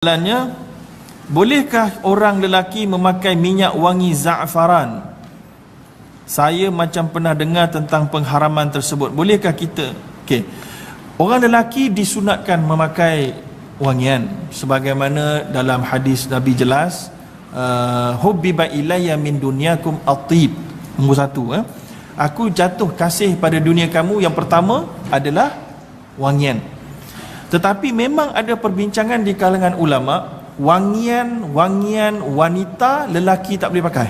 Soalannya, bolehkah orang lelaki memakai minyak wangi za'faran? Saya macam pernah dengar tentang pengharaman tersebut. Bolehkah kita? Okey. Orang lelaki disunatkan memakai wangian sebagaimana dalam hadis Nabi jelas, hubbiba ilayya min dunyakum at-tib. Nombor 1, aku jatuh kasih pada dunia kamu, yang pertama adalah wangian. Tetapi memang ada perbincangan di kalangan ulama, wangian wanita lelaki tak boleh pakai.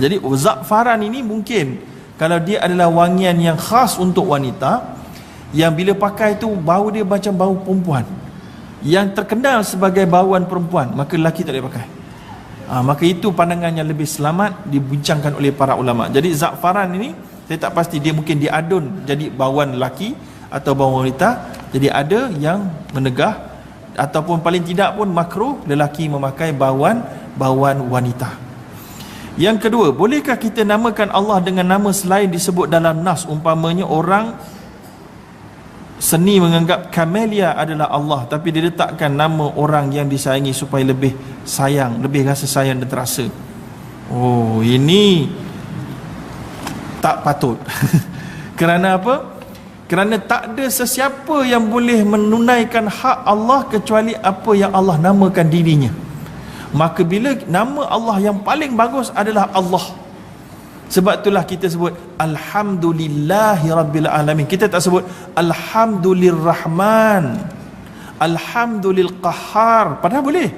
Jadi za'faran ini mungkin kalau dia adalah wangian yang khas untuk wanita, yang bila pakai tu bau dia macam bau perempuan, yang terkenal sebagai bauan perempuan, maka lelaki tak boleh pakai. Maka itu pandangan yang lebih selamat dibincangkan oleh para ulama. Jadi za'faran ini saya tak pasti, dia mungkin diadun jadi bauan lelaki atau bauan wanita. Jadi ada yang menegah, ataupun paling tidak pun makruh lelaki memakai bauan wanita. Yang kedua, bolehkah kita namakan Allah dengan nama selain disebut dalam nas? Umpamanya orang seni menganggap Camellia adalah Allah, tapi dia letakkan nama orang yang disayangi supaya lebih sayang, lebih rasa sayang dan terasa. Oh, ini tak patut. Kerana apa? Kerana tak ada sesiapa yang boleh menunaikan hak Allah kecuali apa yang Allah namakan dirinya. Maka bila nama Allah yang paling bagus adalah Allah, sebab itulah kita sebut Alhamdulillahi Rabbil Alamin. Kita tak sebut Alhamdulillahirrahman, Alhamdulillahqahar. Padahal boleh.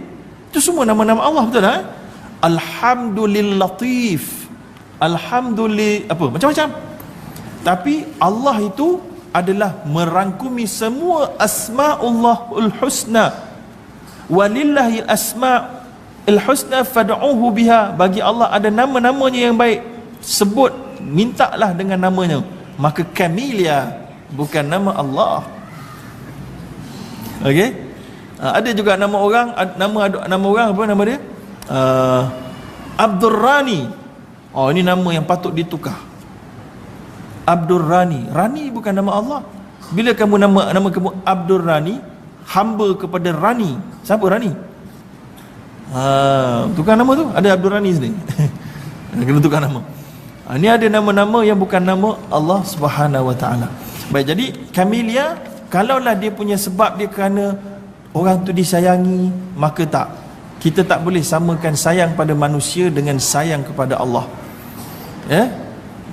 Itu semua nama-nama Allah, betul tak? Alhamdulillatif, Alhamdulillah apa, macam-macam. Tapi Allah itu adalah merangkumi semua asma'ullahul husna. Walillahil asma'ul husna fad'uhu biha. Bagi Allah ada nama-namanya yang baik, sebut, mintalah dengan namanya. Maka Camellia bukan nama Allah. Okey? Ada juga nama orang, nama orang apa nama dia? Abdul Rani. Oh, ini nama yang patut ditukar. Abdul Rani. Rani bukan nama Allah. Bila kamu nama kamu Abdul Rani, hamba kepada Rani. Siapa Rani? Tukar nama tu. Ada Abdul Rani sini. Kena tukar nama. Ini ada nama-nama yang bukan nama Allah Subhanahu Wa Taala. Baik, jadi Camellia, kalaulah dia punya sebab dia kerana orang tu disayangi, maka tak. Kita tak boleh samakan sayang pada manusia dengan sayang kepada Allah.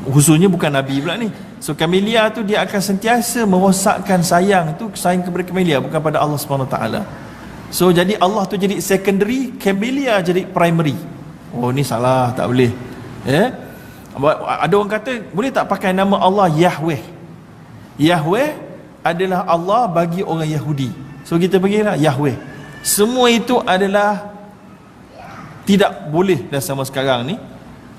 Khususnya bukan Nabi pula ni. So Camellia tu dia akan sentiasa merosakkan sayang tu, sayang kepada Camellia, bukan pada Allah SWT. So jadi Allah tu jadi secondary, Camellia jadi primary. Oh, ni salah, tak boleh. Ada orang kata boleh tak pakai nama Allah Yahweh? Yahweh adalah Allah bagi orang Yahudi, so kita panggillah Yahweh. Semua itu adalah tidak boleh dah sama sekarang ni,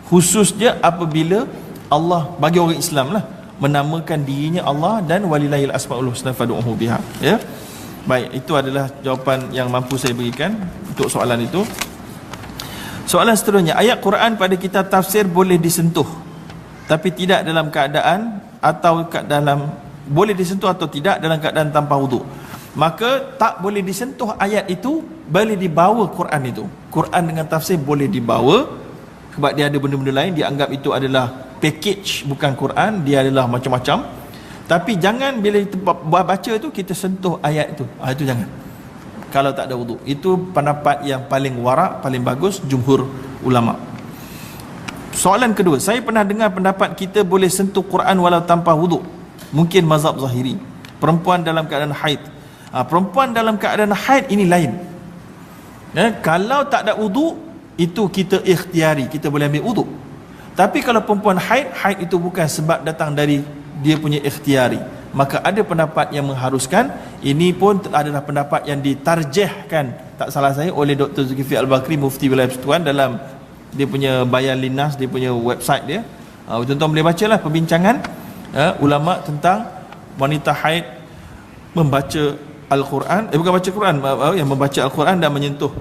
khususnya apabila Allah bagi orang Islam lah menamakan dirinya Allah dan walillahil asmaul husna fad'uhu biha. Baik, itu adalah jawapan yang mampu saya berikan untuk soalan itu. Soalan seterusnya, ayat Quran pada kitab tafsir boleh disentuh tapi tidak dalam keadaan atau dalam, boleh disentuh atau tidak dalam keadaan tanpa wuduk. Maka tak boleh disentuh ayat itu, boleh dibawa Quran itu. Quran dengan tafsir boleh dibawa, sebab dia ada benda-benda lain, dianggap itu adalah package, bukan Quran, dia adalah macam-macam. Tapi jangan bila kita baca tu kita sentuh ayat itu. Itu jangan, kalau tak ada wuduk. Itu pendapat yang paling warak, paling bagus jumhur ulama. Soalan kedua, saya pernah dengar pendapat kita boleh sentuh Quran walau tanpa wuduk. Mungkin mazhab Zahiri. Perempuan dalam keadaan haid. Perempuan dalam keadaan haid ini lain. Kalau tak ada wuduk, itu kita ikhtiari, kita boleh ambil wuduk. Tapi kalau perempuan haid itu bukan sebab datang dari dia punya ikhtiari, maka ada pendapat yang mengharuskan. Ini pun adalah pendapat yang ditarjihkan, tak salah saya, oleh Dr. Zulkifli Al-Bakri, Mufti Wilayah Persekutuan, dalam dia punya Bayan Linnas, dia punya website dia. Tuan-tuan boleh bacalah perbincangan ulama tentang wanita haid membaca Al-Quran, bukan baca Quran, yang membaca Al-Quran dan menyentuh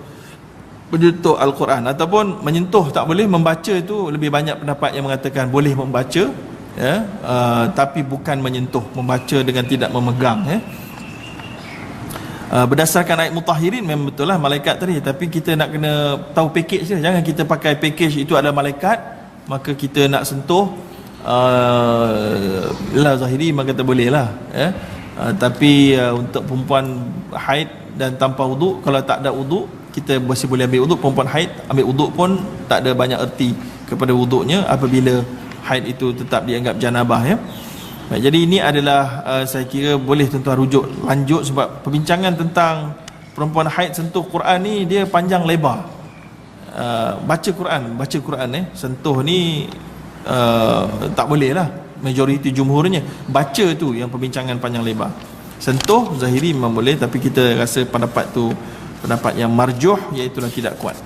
Al-Quran, ataupun menyentuh tak boleh, membaca itu lebih banyak pendapat yang mengatakan boleh membaca, tapi bukan menyentuh, membaca dengan tidak memegang. Berdasarkan ayat mutahhirin memang betul lah malaikat tadi, tapi kita nak kena tahu package dia. Jangan kita pakai package itu adalah malaikat maka kita nak sentuh lah zahiri maka tak boleh lah ya. Tapi untuk perempuan haid dan tanpa wuduk, kalau tak ada wuduk kita masih boleh ambil wuduk. Perempuan haid ambil wuduk pun tak ada banyak erti kepada wuduknya apabila haid itu tetap dianggap janabah ya. Baik, jadi ini adalah saya kira boleh tuan-tuan rujuk lanjut, sebab perbincangan tentang perempuan haid sentuh Quran ni dia panjang lebar. Baca Quran sentuh ni tak boleh lah, majoriti jumhurnya baca tu yang perbincangan panjang lebar. Sentuh zahiri memang boleh, tapi kita rasa pendapat tu pendapat yang marjuh, iaitu tidak kuat.